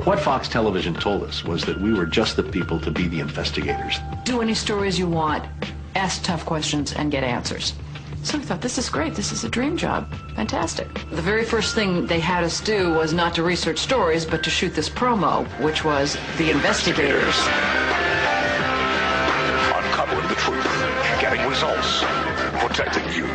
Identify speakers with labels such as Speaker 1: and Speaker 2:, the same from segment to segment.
Speaker 1: What Fox Television told us was that we were just the people to be the investigators.
Speaker 2: Do any stories you want, ask tough questions, and get answers. So we thought, this is great, this is a dream job, fantastic. The very first thing they had us do was not to research stories, but to shoot this promo, which was The Investigators.
Speaker 3: Uncovering the truth, getting results, protecting you.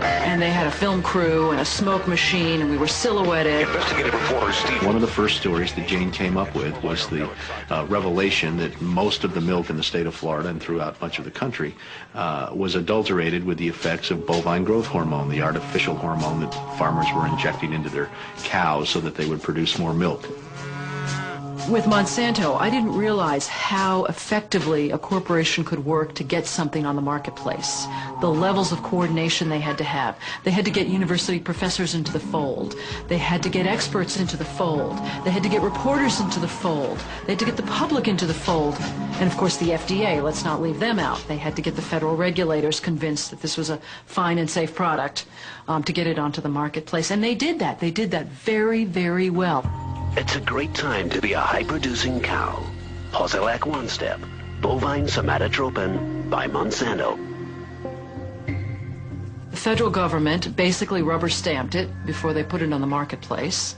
Speaker 2: And they had a film crew and a smoke machine, and we were silhouetted.
Speaker 3: Investigative reporter Steve.
Speaker 1: One of the first stories that Jane came up with was the revelation that most of the milk in the state of Florida and throughout much of the country was adulterated with the effects of bovine growth hormone, the artificial hormone that farmers were injecting into their cows so that they would produce more milk.
Speaker 2: With Monsanto, I didn't realize how effectively a corporation could work to get something on the marketplace. The levels of coordination they had to have. They had to get university professors into the fold. They had to get experts into the fold. They had to get reporters into the fold. They had to get the public into the fold. And of course the FDA, let's not leave them out. They had to get the federal regulators convinced that this was a fine and safe product to get it onto the marketplace. And they did that. They did that very, very well.
Speaker 4: It's a great time to be a high-producing cow. Posilac One Step, bovine somatotropin by Monsanto.
Speaker 2: The federal government basically rubber-stamped it before they put it on the marketplace.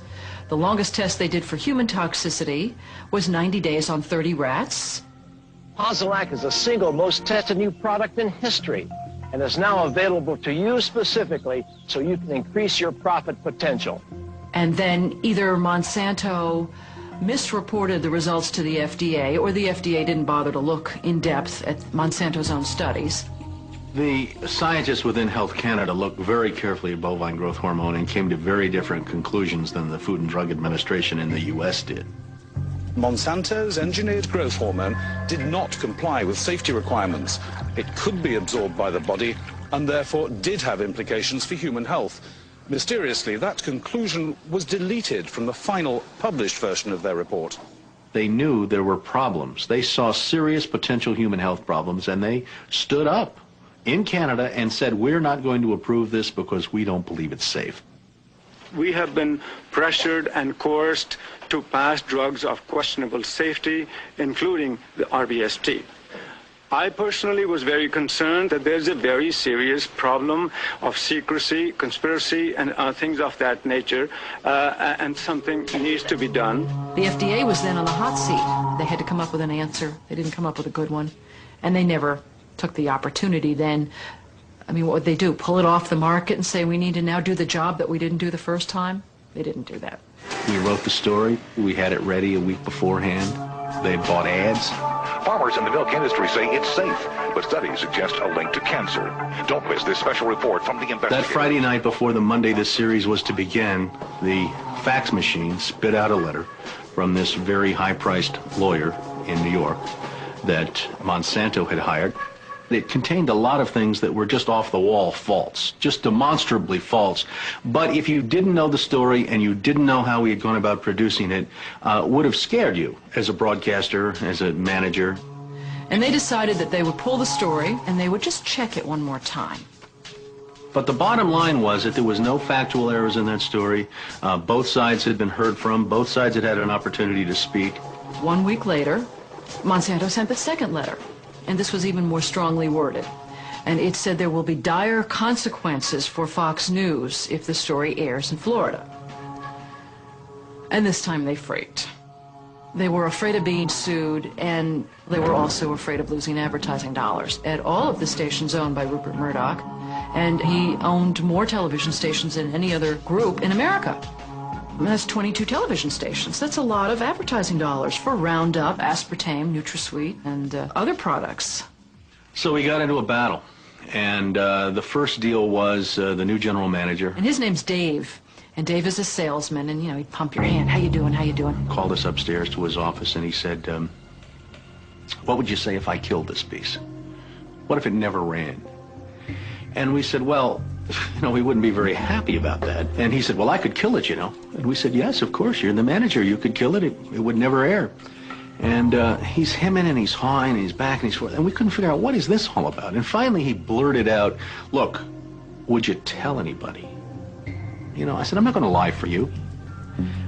Speaker 2: The longest test they did for human toxicity was 90 days on 30 rats.
Speaker 5: Posilac is the single most tested new product in history and is now available to you specifically so you can increase your profit potential.
Speaker 2: And then either Monsanto misreported the results to the FDA, or the FDA didn't bother to look in depth at Monsanto's own studies.
Speaker 1: The scientists within Health Canada looked very carefully at bovine growth hormone and came to very different conclusions than the Food and Drug Administration in the U.S. did.
Speaker 6: Monsanto's engineered growth hormone did not comply with safety requirements. It could be absorbed by the body and therefore did have implications for human health. Mysteriously, that conclusion was deleted from the final published version of their report.
Speaker 1: They knew there were problems. They saw serious potential human health problems, and they stood up in Canada and said, we're not going to approve this because we don't believe it's safe.
Speaker 7: We have been pressured and coerced to pass drugs of questionable safety, including the RBST. I personally was very concerned that there's a very serious problem of secrecy, conspiracy, and things of that nature, and something needs to be done.
Speaker 2: The FDA was then on the hot seat. They had to come up with an answer. They didn't come up with a good one. And they never took the opportunity then. I mean, what would they do? Pull it off the market and say, we need to now do the job that we didn't do the first time? They didn't do that.
Speaker 1: We wrote the story. We had it ready a week beforehand. They bought ads.
Speaker 3: Farmers in the milk industry say it's safe, but studies suggest a link to cancer. Don't miss this special report from the investigator.
Speaker 1: That Friday night before the Monday this series was to begin, the fax machine spit out a letter from this very high-priced lawyer in New York that Monsanto had hired. It contained a lot of things that were just off-the-wall false, just demonstrably false. But if you didn't know the story and you didn't know how we had gone about producing it, would have scared you as a broadcaster, as a manager.
Speaker 2: And they decided that they would pull the story and they would just check it one more time.
Speaker 1: But the bottom line was that there was no factual errors in that story. Both sides had been heard from. Both sides had had an opportunity to speak.
Speaker 2: 1 week later, Monsanto sent the second letter. And this was even more strongly worded. And it said there will be dire consequences for Fox News if the story airs in Florida. And this time they freaked. They were afraid of being sued, and they were also afraid of losing advertising dollars at all of the stations owned by Rupert Murdoch. And he owned more television stations than any other group in America. That's 22 television stations. That's a lot of advertising dollars for Roundup, aspartame, NutraSweet, and other products.
Speaker 1: So we got into a battle, and the first deal was the new general manager.
Speaker 2: And his name's Dave. And Dave is a salesman, and, you know, he'd pump your hand. How you doing? How you doing?
Speaker 1: Called us upstairs to his office, and he said, what would you say if I killed this piece? What if it never ran? And we said, well, you know, we wouldn't be very happy about that. And he said, well, I could kill it, you know. And we said, yes, of course, you're the manager. You could kill it. It would never air. And he's hemming and he's hawing and he's back and he's forth. And we couldn't figure out, what is this all about? And finally he blurted out, look, would you tell anybody? You know, I said, I'm not going to lie for you.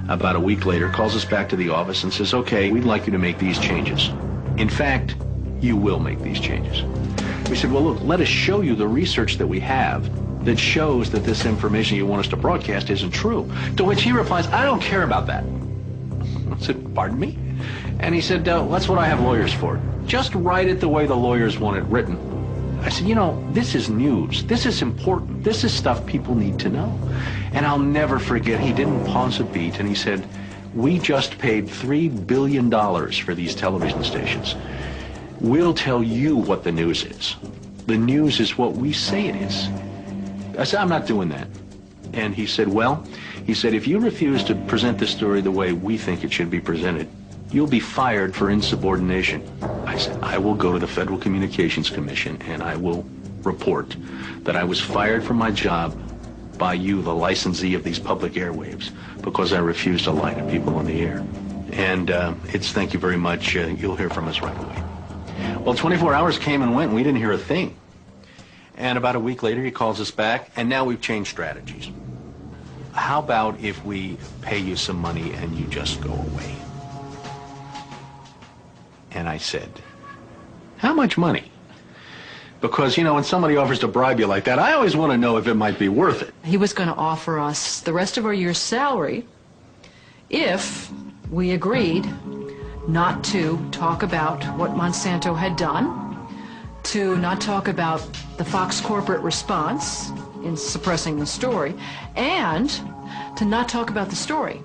Speaker 1: About a week later, calls us back to the office and says, okay, we'd like you to make these changes. In fact, you will make these changes. We said, well, look, let us show you the research that we have that shows that this information you want us to broadcast isn't true. To which he replies, I don't care about that. I said, pardon me? And he said, that's what I have lawyers for. Just write it the way the lawyers want it written. I said, you know, this is news. This is important. This is stuff people need to know. And I'll never forget, he didn't pause a beat, and he said, we just paid $3 billion for these television stations. We'll tell you what the news is. The news is what we say it is. I said, I'm not doing that. And he said, well, he said, if you refuse to present this story the way we think it should be presented, you'll be fired for insubordination. I said, I will go to the Federal Communications Commission and I will report that I was fired from my job by you, the licensee of these public airwaves, because I refused to lie to people on the air. And it's thank you very much. You'll hear from us right away. Well, 24 hours came and went, and we didn't hear a thing. And about a week later, he calls us back, and now we've changed strategies. How about if we pay you some money and you just go away? And I said, how much money? Because, you know, when somebody offers to bribe you like that, I always want to know if it might be worth it.
Speaker 2: He was going to offer us the rest of our year's salary if we agreed not to talk about what Monsanto had done, to not talk about the Fox corporate response in suppressing the story, and to not talk about the story.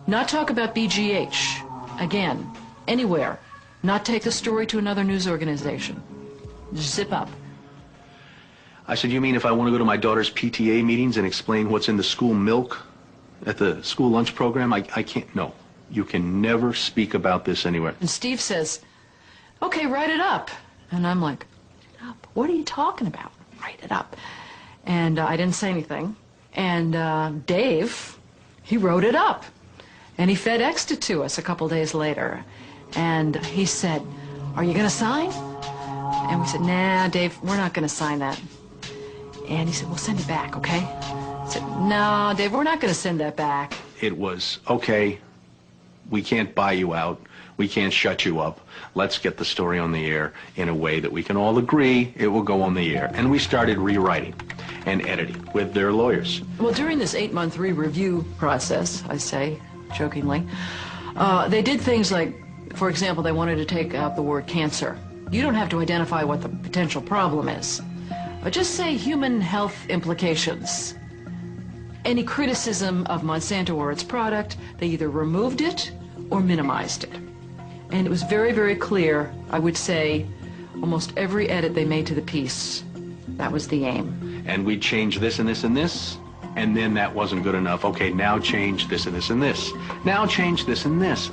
Speaker 2: Not talk about BGH, again, anywhere. Not take the story to another news organization. Just zip up.
Speaker 1: I said, you mean if I want to go to my daughter's PTA meetings and explain what's in the school milk at the school lunch program? I can't. No. You can never speak about this anywhere.
Speaker 2: And Steve says, okay, write it up. And I'm like, write it up? What are you talking about? Write it up. And I didn't say anything. And Dave, he wrote it up. And he FedExed it to us a couple days later. And he said, are you going to sign? And we said, nah, Dave, we're not going to sign that. And he said, well, send it back, okay? I said, no, Dave, we're not going to send that back.
Speaker 1: It was, okay, we can't buy you out. We can't shut you up. Let's get the story on the air in a way that we can all agree it will go on the air. And we started rewriting and editing with their lawyers.
Speaker 2: Well, during this 8-month re-review process, I say jokingly, they did things like, for example, they wanted to take out the word cancer. You don't have to identify what the potential problem is, but just say human health implications. Any criticism of Monsanto or its product, they either removed it or minimized it. And it was very, very clear, I would say, almost every edit they made to the piece, that was the aim.
Speaker 1: And we changed this and this and this, and then that wasn't good enough. Okay, now change this and this and this. Now change this and this.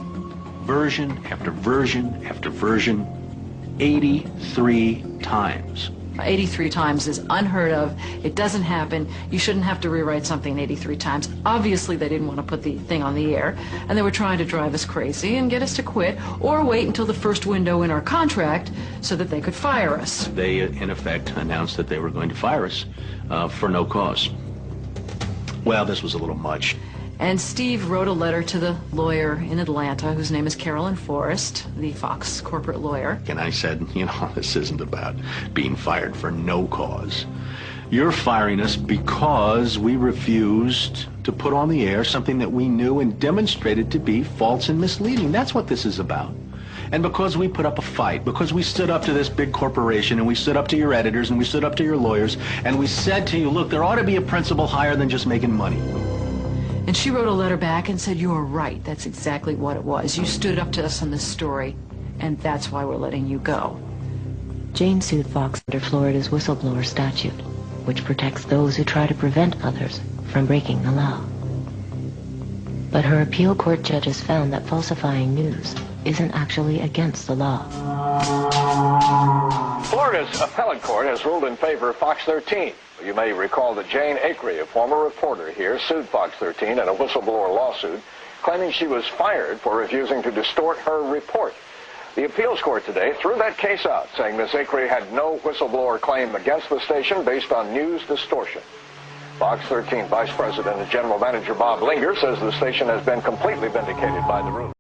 Speaker 1: Version after version after version, 83 times.
Speaker 2: 83 times is unheard of. It doesn't happen. You shouldn't have to rewrite something 83 times. Obviously, they didn't want to put the thing on the air, and they were trying to drive us crazy and get us to quit or wait until the first window in our contract so that they could fire us.
Speaker 1: They, in effect, announced that they were going to fire us for no cause. Well, this was a little much.
Speaker 2: And Steve wrote a letter to the lawyer in Atlanta, whose name is Carolyn Forrest, the Fox corporate lawyer.
Speaker 1: And I said, you know, this isn't about being fired for no cause. You're firing us because we refused to put on the air something that we knew and demonstrated to be false and misleading. That's what this is about. And because we put up a fight, because we stood up to this big corporation, and we stood up to your editors, and we stood up to your lawyers, and we said to you, look, there ought to be a principle higher than just making money.
Speaker 2: And she wrote a letter back and said, you are right. That's exactly what it was. You stood up to us on this story, and that's why we're letting you go.
Speaker 8: Jane sued Fox under Florida's whistleblower statute, which protects those who try to prevent others from breaking the law. But her appeal court judges found that falsifying news isn't actually against the law.
Speaker 5: Florida's appellate court has ruled in favor of Fox 13. You may recall that Jane Acree, a former reporter here, sued Fox 13 in a whistleblower lawsuit, claiming she was fired for refusing to distort her report. The appeals court today threw that case out, saying Ms. Acree had no whistleblower claim against the station based on news distortion. Fox 13 Vice President and General Manager Bob Linger says the station has been completely vindicated by the ruling.